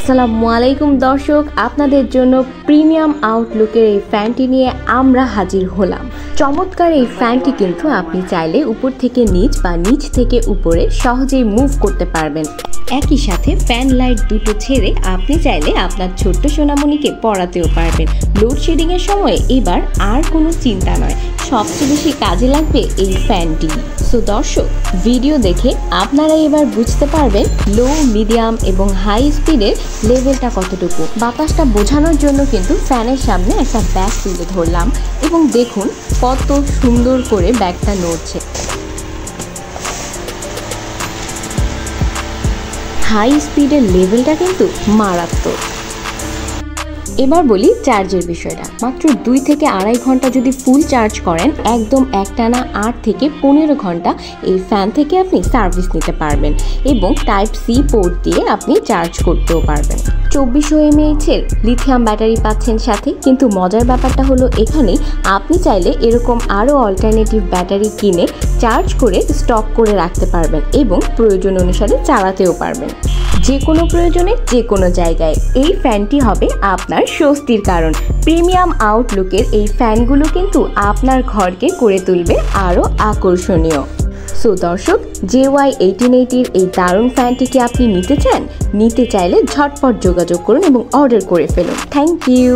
আসসালামু আলাইকুম দর্শক, আপনাদের জন্য প্রিমিয়াম আউটলুকের এই ফ্যানটি নিয়ে আমরা হাজির হলাম। চমৎকার এই ফ্যানটি কিন্তু আপনি চাইলে উপর থেকে নিচ বা নিচ থেকে উপরে সহজেই মুভ করতে পারবেন। একই সাথে ফ্যান লাইট দুটো ছেড়ে আপনি চাইলে আপনার ছোট্ট সোনামণিকে পড়াতেও পারবেন। লোডশেডিংয়ের সময় এবার আর কোনো চিন্তা নয়, সবচেয়ে বেশি কাজে লাগবে এই ফ্যানটি। সো দর্শক, ভিডিও দেখে আপনারা এবার বুঝতে পারবেন লো, মিডিয়াম এবং হাই স্পিডের লেভেলটা কতটুকু। বাতাসটা বোঝানোর জন্য কিন্তু ফ্যানের সামনে একটা ব্যাগ তুলে ধরলাম এবং দেখুন কত সুন্দর করে ব্যাগটা নড়ছে। হাই স্পিডের লেভেলটা কিন্তু মারাত্মক। এবার বলি চার্জের বিষয়টা। মাত্র 2 থেকে আড়াই ঘন্টা যদি ফুল চার্জ করেন, একদম একটানা 8 থেকে 15 ঘন্টা এই ফ্যান থেকে আপনি সার্ভিস নিতে পারবেন এবং টাইপ সি পোর্ট দিয়ে আপনি চার্জ করতেও পারবেন। 2400 mAh লিথিয়াম ব্যাটারি পাচ্ছেন সাথে। কিন্তু মজার ব্যাপারটা হলো এখানেই আপনি চাইলে এরকম আরও অল্টারনেটিভ ব্যাটারি কিনে চার্জ করে স্টক করে রাখতে পারবেন এবং প্রয়োজন অনুসারে চালাতেও পারবেন। যে কোনো প্রয়োজনে যে কোনো জায়গায় এই ফ্যানটি হবে আপনার স্বস্তির কারণ। প্রিমিয়াম আউটলুকের এই ফ্যানগুলো কিন্তু আপনার ঘরকে করে তুলবে আরও আকর্ষণীয়। সো দর্শক, JY1880 এই দারুণ ফ্যানটিকে আপনি নিতে চান? নিতে চাইলে ঝটপট যোগাযোগ করুন এবং অর্ডার করে ফেলুন। Thank you.